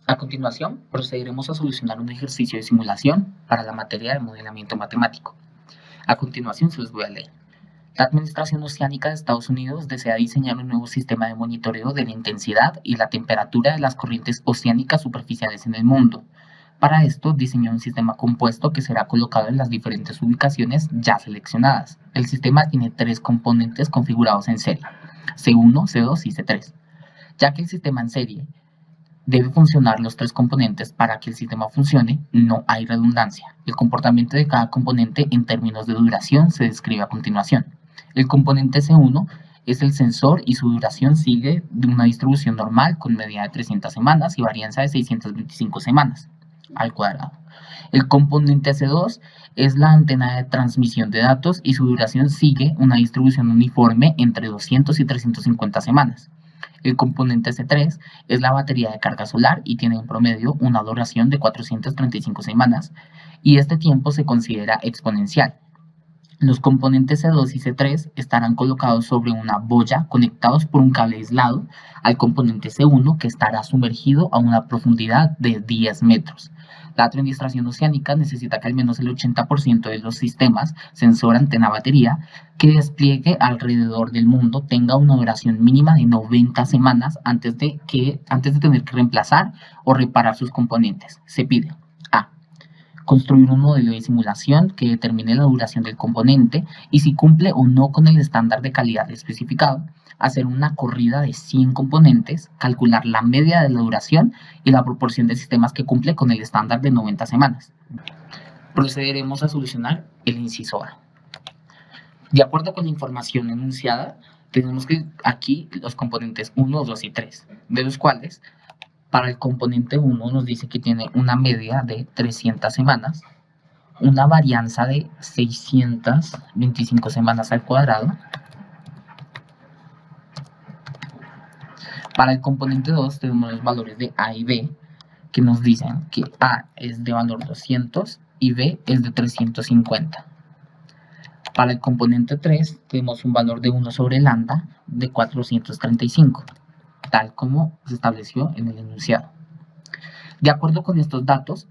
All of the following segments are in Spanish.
A continuación, procederemos a solucionar un ejercicio de simulación para la materia de modelamiento matemático. A continuación se los voy a leer. La Administración Oceánica de Estados Unidos desea diseñar un nuevo sistema de monitoreo de la intensidad y la temperatura de las corrientes oceánicas superficiales en el mundo. Para esto, diseñó un sistema compuesto que será colocado en las diferentes ubicaciones ya seleccionadas. El sistema tiene 3 componentes configurados en serie, C1, C2 y C3. Ya que el sistema en serie debe funcionar los 3 componentes para que el sistema funcione, no hay redundancia. El comportamiento de cada componente en términos de duración se describe a continuación. El componente C1 es el sensor y su duración sigue de una distribución normal con medida de 300 semanas y varianza de 625 semanas al cuadrado. El componente C2 es la antena de transmisión de datos y su duración sigue una distribución uniforme entre 200 y 350 semanas. El componente C3 es la batería de carga solar y tiene en promedio una duración de 435 semanas y este tiempo se considera exponencial. Los componentes C2 y C3 estarán colocados sobre una boya conectados por un cable aislado al componente C1 que estará sumergido a una profundidad de 10 metros. La Administración Oceánica necesita que al menos el 80% de los sistemas sensor, antena, batería que despliegue alrededor del mundo tenga una duración mínima de 90 semanas antes de tener que reemplazar o reparar sus componentes. Se pide a. Construir un modelo de simulación que determine la duración del componente y si cumple o no con el estándar de calidad especificado, hacer una corrida de 100 componentes, calcular la media de la duración y la proporción de sistemas que cumple con el estándar de 90 semanas. Procederemos a solucionar el inciso A. De acuerdo con la información enunciada, tenemos que aquí los componentes 1, 2 y 3, de los cuales para el componente 1 nos dice que tiene una media de 300 semanas, una varianza de 625 semanas al cuadrado. Para el componente 2 tenemos los valores de A y B, que nos dicen que A es de valor 200 y B es de 350. Para el componente 3 tenemos un valor de 1 sobre lambda de 435, tal como se estableció en el enunciado. De acuerdo con estos datos,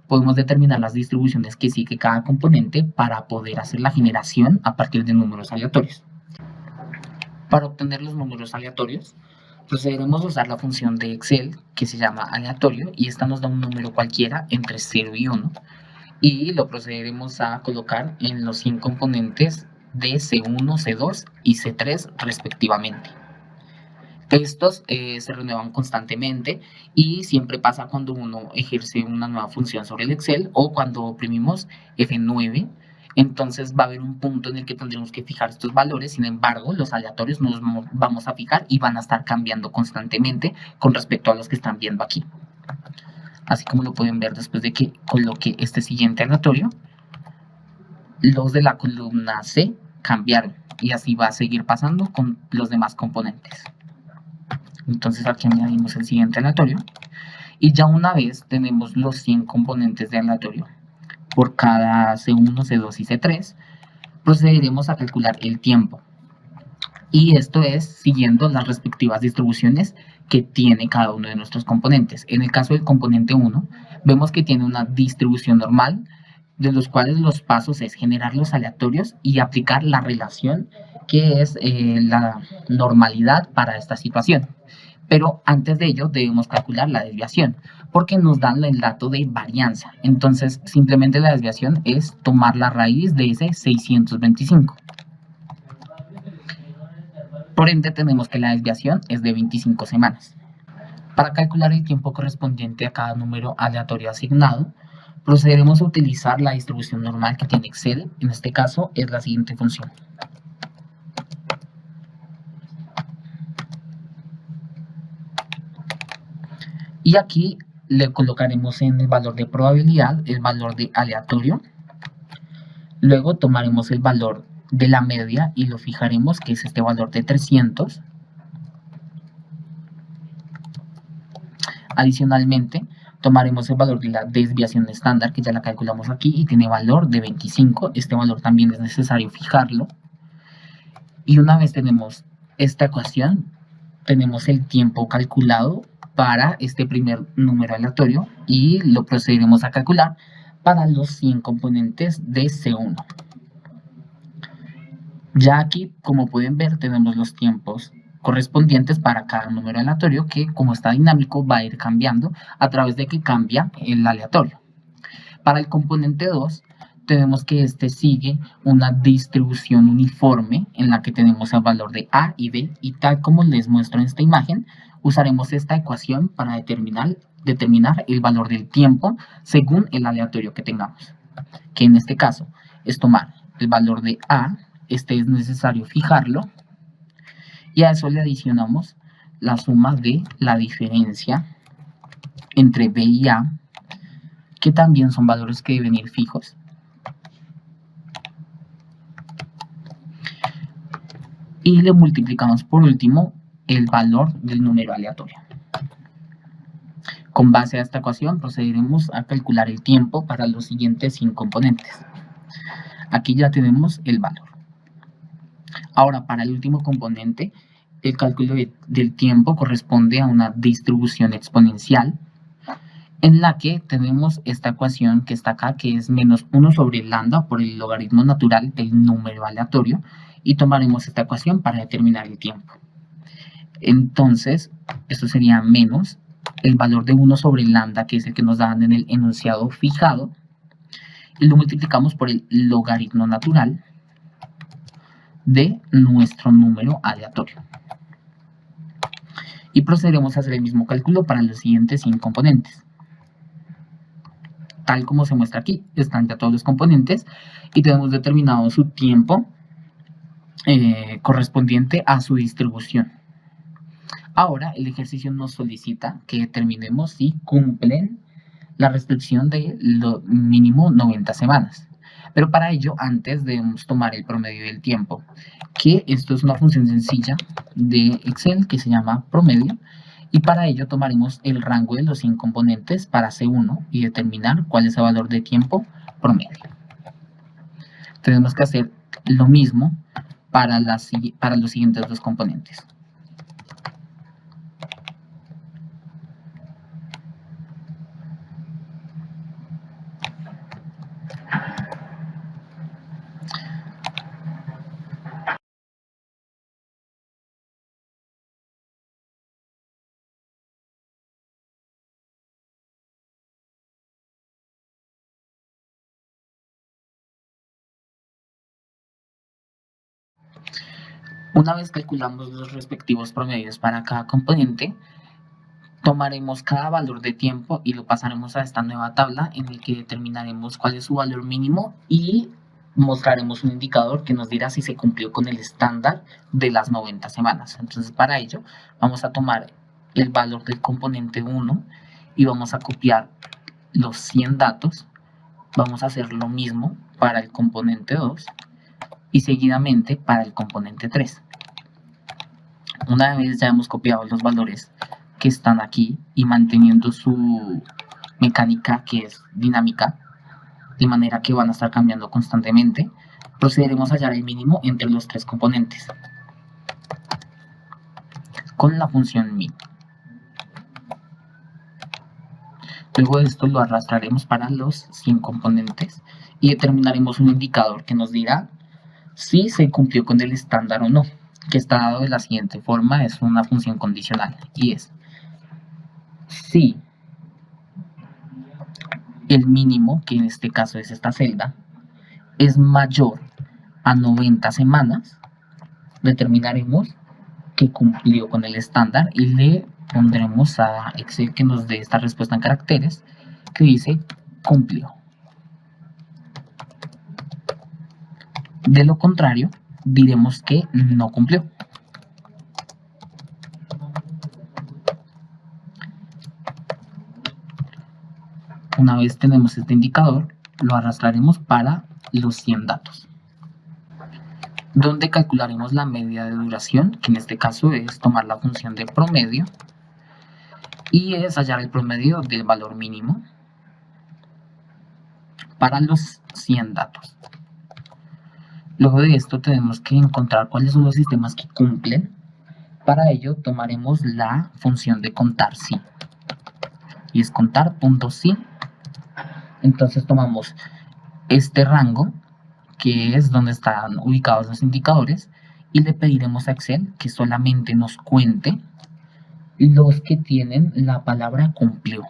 podemos determinar las distribuciones que sigue cada componente para poder hacer la generación a partir de números aleatorios. Para obtener los números aleatorios, procederemos a usar la función de Excel que se llama aleatorio y esta nos da un número cualquiera entre 0 y 1 y lo procederemos a colocar en los 100 componentes de C1, C2 y C3 respectivamente. Estos se renuevan constantemente y siempre pasa cuando uno ejerce una nueva función sobre el Excel o cuando oprimimos F9. Entonces va a haber un punto en el que tendremos que fijar estos valores, sin embargo los aleatorios nos vamos a fijar y van a estar cambiando constantemente con respecto a los que están viendo aquí. Así como lo pueden ver después de que coloque este siguiente aleatorio, los de la columna C cambiaron y así va a seguir pasando con los demás componentes. Entonces aquí añadimos el siguiente aleatorio y ya una vez tenemos los 100 componentes de aleatorio por cada C1, C2 y C3, procederemos a calcular el tiempo. Y esto es siguiendo las respectivas distribuciones que tiene cada uno de nuestros componentes. En el caso del componente 1, vemos que tiene una distribución normal, de los cuales los pasos es generar los aleatorios y aplicar la relación que es la normalidad para esta situación. Pero antes de ello debemos calcular la desviación, porque nos dan el dato de varianza. Entonces, simplemente la desviación es tomar la raíz de ese 625. Por ende, tenemos que la desviación es de 25 semanas. Para calcular el tiempo correspondiente a cada número aleatorio asignado, procederemos a utilizar la distribución normal que tiene Excel. En este caso, es la siguiente función. Y aquí le colocaremos en el valor de probabilidad el valor de aleatorio. Luego tomaremos el valor de la media y lo fijaremos, que es este valor de 300. Adicionalmente, tomaremos el valor de la desviación estándar, que ya la calculamos aquí y tiene valor de 25. Este valor también es necesario fijarlo. Y una vez tenemos esta ecuación, tenemos el tiempo calculado para este primer número aleatorio y lo procederemos a calcular para los 100 componentes de C1. Ya aquí, como pueden ver, tenemos los tiempos correspondientes para cada número aleatorio que, como está dinámico, va a ir cambiando a través de que cambia el aleatorio. Para el componente 2, tenemos que este sigue una distribución uniforme en la que tenemos el valor de A y B, y tal como les muestro en esta imagen, usaremos esta ecuación para determinar el valor del tiempo según el aleatorio que tengamos, que en este caso es tomar el valor de A, este es necesario fijarlo, y a eso le adicionamos la suma de la diferencia entre B y A, que también son valores que deben ir fijos. Y le multiplicamos por último el valor del número aleatorio. Con base a esta ecuación procederemos a calcular el tiempo para los siguientes 100 componentes. Aquí ya tenemos el valor. Ahora, para el último componente, el cálculo del tiempo corresponde a una distribución exponencial en la que tenemos esta ecuación que está acá, que es menos 1 sobre lambda por el logaritmo natural del número aleatorio, y tomaremos esta ecuación para determinar el tiempo. Entonces, esto sería menos el valor de 1 sobre lambda, que es el que nos dan en el enunciado fijado, y lo multiplicamos por el logaritmo natural de nuestro número aleatorio. Y procederemos a hacer el mismo cálculo para los siguientes 100 componentes. Tal como se muestra aquí, están ya todos los componentes y tenemos determinado su tiempo correspondiente a su distribución. Ahora el ejercicio nos solicita que determinemos si cumplen la restricción de lo mínimo 90 semanas. Pero para ello, antes debemos tomar el promedio del tiempo, que esto es una función sencilla de Excel que se llama promedio, y para ello tomaremos el rango de los 100 componentes para C1 y determinar cuál es el valor de tiempo promedio. Tenemos que hacer lo mismo para los siguientes dos componentes. Una vez calculamos los respectivos promedios para cada componente, tomaremos cada valor de tiempo y lo pasaremos a esta nueva tabla en la que determinaremos cuál es su valor mínimo y mostraremos un indicador que nos dirá si se cumplió con el estándar de las 90 semanas. Entonces, para ello, vamos a tomar el valor del componente 1 y vamos a copiar los 100 datos. Vamos a hacer lo mismo para el componente 2 y seguidamente para el componente 3. Una vez ya hemos copiado los valores que están aquí y manteniendo su mecánica, que es dinámica, de manera que van a estar cambiando constantemente, procederemos a hallar el mínimo entre los tres componentes con la función min. Luego de esto lo arrastraremos para los 100 componentes y determinaremos un indicador que nos dirá si se cumplió con el estándar o no, que está dado de la siguiente forma, es una función condicional, y es si el mínimo, que en este caso es esta celda, es mayor a 90 semanas, determinaremos que cumplió con el estándar y le pondremos a Excel que nos dé esta respuesta en caracteres que dice cumplió. De lo contrario, diremos que no cumplió. Una vez tenemos este indicador, lo arrastraremos para los 100 datos, donde calcularemos la media de duración, que en este caso es tomar la función de promedio y es hallar el promedio del valor mínimo para los 100 datos. Luego de esto tenemos que encontrar cuáles son los sistemas que cumplen. Para ello tomaremos la función de contar si. y es contar puntos sin. Entonces tomamos este rango, que es donde están ubicados los indicadores, y le pediremos a Excel que solamente nos cuente los que tienen la palabra cumplió.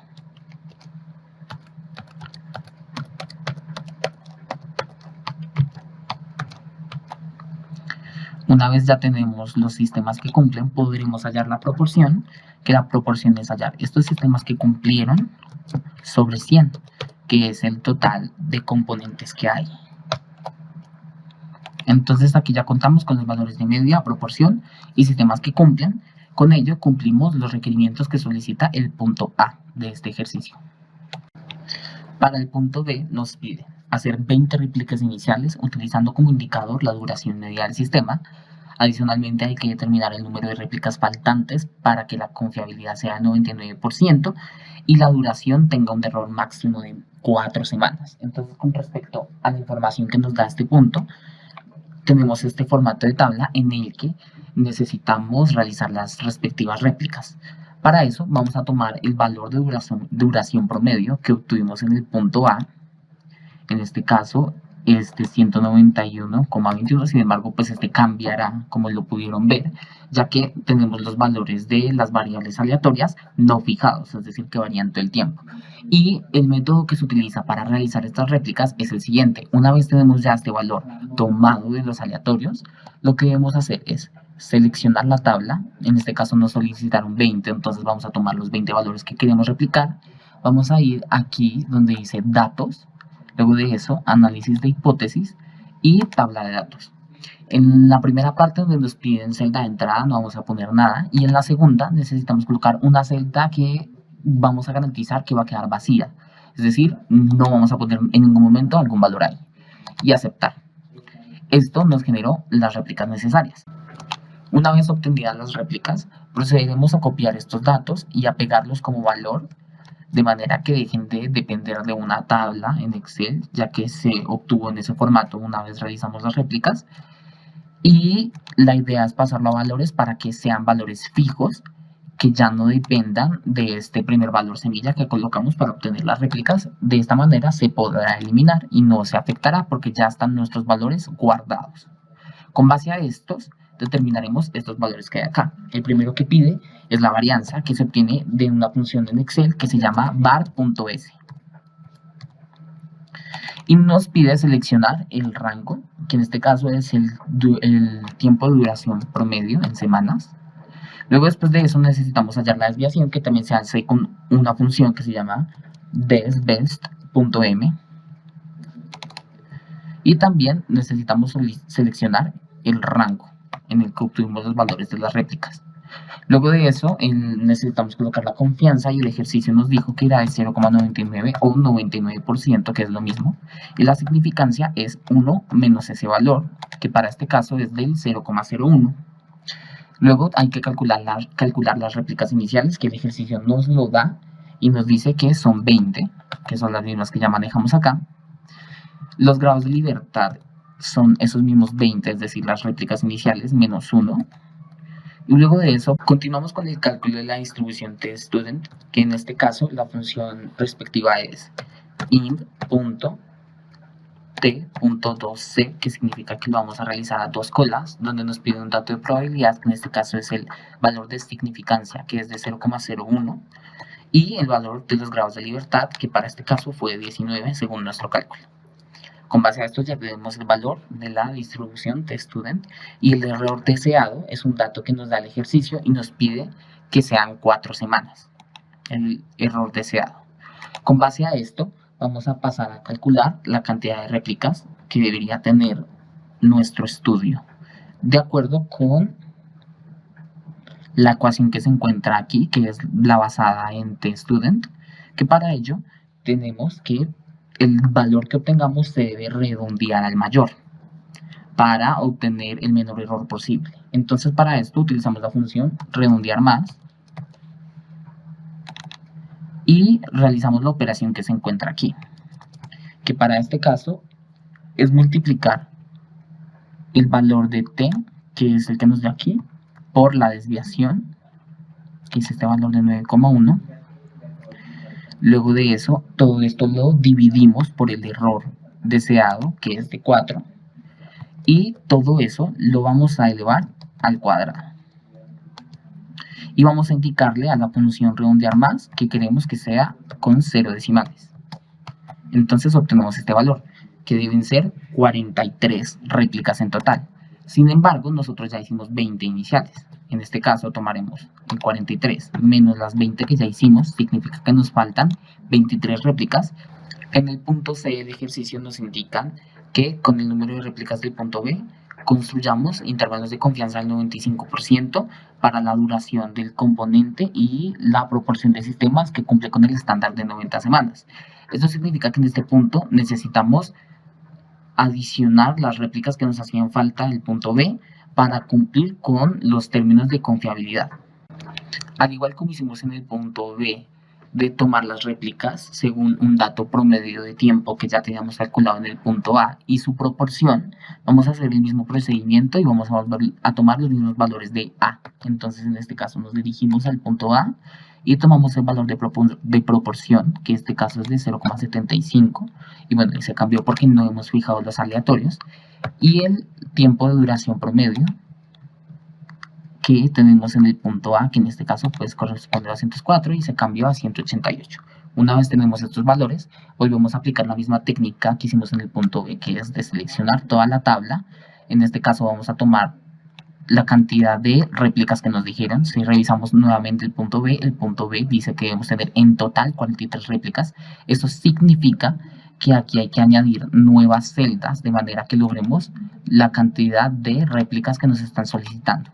Una vez ya tenemos los sistemas que cumplen, podremos hallar la proporción, que la proporción es hallar estos sistemas que cumplieron sobre 100, que es el total de componentes que hay. Entonces aquí ya contamos con los valores de media, proporción y sistemas que cumplen. Con ello cumplimos los requerimientos que solicita el punto A de este ejercicio. Para el punto B nos pide hacer 20 réplicas iniciales utilizando como indicador la duración media del sistema. Adicionalmente hay que determinar el número de réplicas faltantes para que la confiabilidad sea 99% y la duración tenga un error máximo de 4 semanas. Entonces, con respecto a la información que nos da este punto, tenemos este formato de tabla en el que necesitamos realizar las respectivas réplicas. Para eso vamos a tomar el valor de duración promedio que obtuvimos en el punto A. En este caso, 191,21, sin embargo, pues este cambiará, como lo pudieron ver, ya que tenemos los valores de las variables aleatorias no fijados, es decir, que varían todo el tiempo. Y el método que se utiliza para realizar estas réplicas es el siguiente. Una vez tenemos ya este valor tomado de los aleatorios, lo que debemos hacer es seleccionar la tabla. En este caso nos solicitaron 20, entonces vamos a tomar los 20 valores que queremos replicar. Vamos a ir aquí donde dice datos. Luego de eso, análisis de hipótesis y tabla de datos. En la primera parte donde nos piden celda de entrada no vamos a poner nada. Y en la segunda necesitamos colocar una celda que vamos a garantizar que va a quedar vacía. Es decir, no vamos a poner en ningún momento algún valor ahí. Y aceptar. Esto nos generó las réplicas necesarias. Una vez obtenidas las réplicas, procederemos a copiar estos datos y a pegarlos como valor, de manera que dejen de depender de una tabla en Excel, ya que se obtuvo en ese formato una vez realizamos las réplicas. Y la idea es pasarlo a valores para que sean valores fijos, que ya no dependan de este primer valor semilla que colocamos para obtener las réplicas. De esta manera se podrá eliminar y no se afectará porque ya están nuestros valores guardados. Con base a estos, determinaremos estos valores que hay acá. El primero que pide es la varianza, que se obtiene de una función en Excel que se llama var.s. Y nos pide seleccionar el rango, que en este caso es el tiempo de duración promedio en semanas. Luego, después de eso, necesitamos hallar la desviación, que también se hace con una función que se llama desbest.m. Y también necesitamos seleccionar el rango en el que obtuvimos los valores de las réplicas. Luego de eso, necesitamos colocar la confianza y el ejercicio nos dijo que era de 0,99 o 99%, que es lo mismo. Y la significancia es 1 menos ese valor, que para este caso es del 0,01. Luego hay que calcular las réplicas iniciales, que el ejercicio nos lo da y nos dice que son 20, que son las mismas que ya manejamos acá. Los grados de libertad son esos mismos 20, es decir, las réplicas iniciales menos 1. Y luego de eso, continuamos con el cálculo de la distribución tStudent, que en este caso la función respectiva es int.t.2c, que significa que lo vamos a realizar a dos colas, donde nos pide un dato de probabilidad, que en este caso es el valor de significancia, que es de 0,01, y el valor de los grados de libertad, que para este caso fue 19 según nuestro cálculo. Con base a esto ya tenemos el valor de la distribución tStudent y el error deseado es un dato que nos da el ejercicio y nos pide que sean 4 semanas, el error deseado. Con base a esto vamos a pasar a calcular la cantidad de réplicas que debería tener nuestro estudio, de acuerdo con la ecuación que se encuentra aquí, que es la basada en tStudent, que para ello tenemos que el valor que obtengamos se debe redondear al mayor para obtener el menor error posible. Entonces, para esto utilizamos la función redondear más y realizamos la operación que se encuentra aquí, que para este caso es multiplicar el valor de t, que es el que nos da aquí, por la desviación, que es este valor de 9,1, Luego de eso, todo esto lo dividimos por el error deseado, que es de 4, y todo eso lo vamos a elevar al cuadrado. Y vamos a indicarle a la función redondear más que queremos que sea con 0 decimales. Entonces obtenemos este valor, que deben ser 43 réplicas en total. Sin embargo, nosotros ya hicimos 20 iniciales. En este caso tomaremos el 43 menos las 20 que ya hicimos, significa que nos faltan 23 réplicas. En el punto C del ejercicio nos indican que con el número de réplicas del punto B construyamos intervalos de confianza al 95% para la duración del componente y la proporción de sistemas que cumple con el estándar de 90 semanas. Esto significa que en este punto necesitamos adicionar las réplicas que nos hacían falta del punto B para cumplir con los términos de confiabilidad. Al igual como hicimos en el punto B de tomar las réplicas según un dato promedio de tiempo que ya teníamos calculado en el punto A y su proporción, vamos a hacer el mismo procedimiento y vamos a volver a tomar los mismos valores de A. Entonces en este caso nos dirigimos al punto A y tomamos el valor de proporción, que en este caso es de 0,75, y bueno, se cambió porque no hemos fijado los aleatorios, y el tiempo de duración promedio que tenemos en el punto A, que en este caso pues corresponde a 204 y se cambió a 188. Una vez tenemos estos valores, volvemos a aplicar la misma técnica que hicimos en el punto B, que es de seleccionar toda la tabla. En este caso vamos a tomar la cantidad de réplicas que nos dijeron. Si revisamos nuevamente el punto B dice que debemos tener en total 43 réplicas. Esto significa que aquí hay que añadir nuevas celdas de manera que logremos la cantidad de réplicas que nos están solicitando.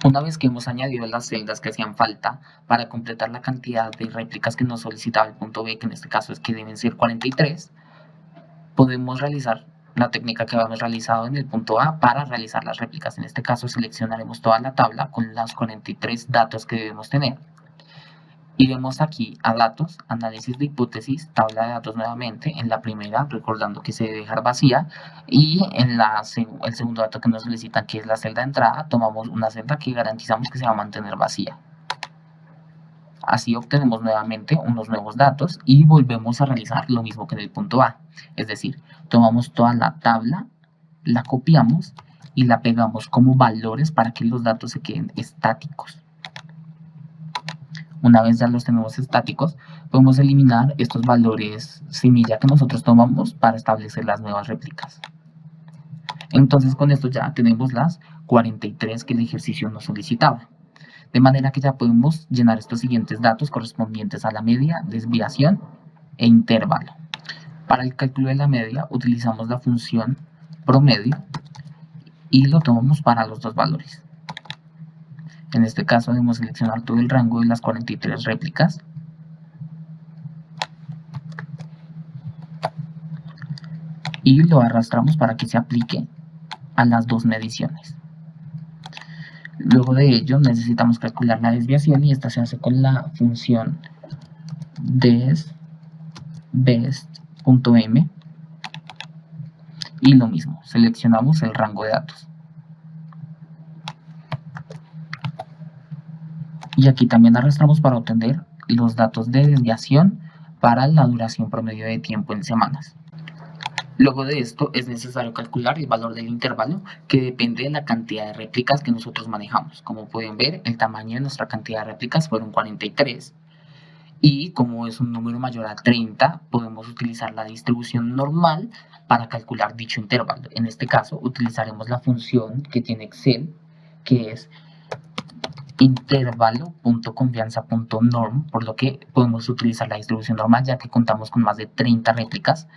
Una vez que hemos añadido las celdas que hacían falta para completar la cantidad de réplicas que nos solicitaba el punto B, que en este caso es que deben ser 43, podemos realizar la técnica que habíamos realizado en el punto A para realizar las réplicas. En este caso seleccionaremos toda la tabla con los 43 datos que debemos tener. Iremos aquí a datos, análisis de hipótesis, tabla de datos nuevamente. En la primera, recordando que se debe dejar vacía, y en el segundo dato que nos solicitan, que es la celda de entrada, tomamos una celda que garantizamos que se va a mantener vacía. Así obtenemos nuevamente unos nuevos datos y volvemos a realizar lo mismo que en el punto A. Es decir, tomamos toda la tabla, la copiamos y la pegamos como valores para que los datos se queden estáticos. Una vez ya los tenemos estáticos, podemos eliminar estos valores semilla que nosotros tomamos para establecer las nuevas réplicas. Entonces con esto ya tenemos las 43 que el ejercicio nos solicitaba. De manera que ya podemos llenar estos siguientes datos correspondientes a la media, desviación e intervalo. Para el cálculo de la media utilizamos la función promedio y lo tomamos para los dos valores. En este caso debemos seleccionar todo el rango de las 43 réplicas. Y lo arrastramos para que se aplique a las dos mediciones. Luego de ello necesitamos calcular la desviación y esta se hace con la función desbest.m. Y lo mismo, seleccionamos el rango de datos. Y aquí también arrastramos para obtener los datos de desviación para la duración promedio de tiempo en semanas. Luego de esto es necesario calcular el valor del intervalo, que depende de la cantidad de réplicas que nosotros manejamos. Como pueden ver, el tamaño de nuestra cantidad de réplicas fueron 43. Y como es un número mayor a 30, podemos utilizar la distribución normal para calcular dicho intervalo. En este caso utilizaremos la función que tiene Excel, que es intervalo.confianza.norm, por lo que podemos utilizar la distribución normal ya que contamos con más de 30 réplicas,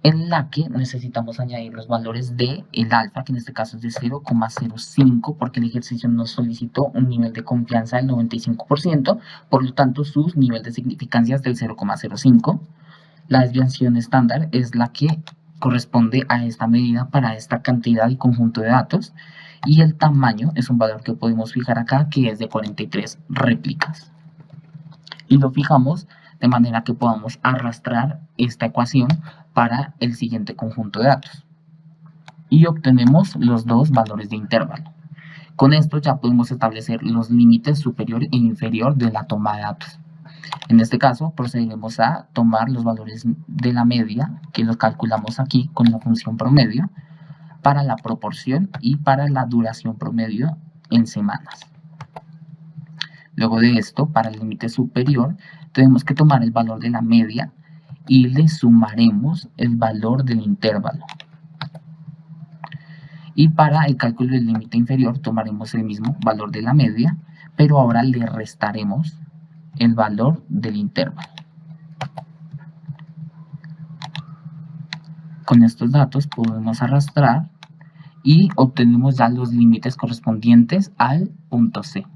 en la que necesitamos añadir los valores de el alfa, que en este caso es de 0,05, porque el ejercicio nos solicitó un nivel de confianza del 95%, por lo tanto su nivel de significancia es del 0,05. La desviación estándar es la que corresponde a esta medida para esta cantidad y conjunto de datos, y el tamaño es un valor que podemos fijar acá, que es de 43 réplicas. Y lo fijamos de manera que podamos arrastrar esta ecuación para el siguiente conjunto de datos. Y obtenemos los dos valores de intervalo. Con esto ya podemos establecer los límites superior e inferior de la toma de datos. En este caso, procederemos a tomar los valores de la media, que los calculamos aquí con la función promedio, para la proporción y para la duración promedio en semanas. Luego de esto, para el límite superior, tenemos que tomar el valor de la media y le sumaremos el valor del intervalo. Y para el cálculo del límite inferior tomaremos el mismo valor de la media, pero ahora le restaremos el valor del intervalo. Con estos datos podemos arrastrar y obtenemos ya los límites correspondientes al punto C.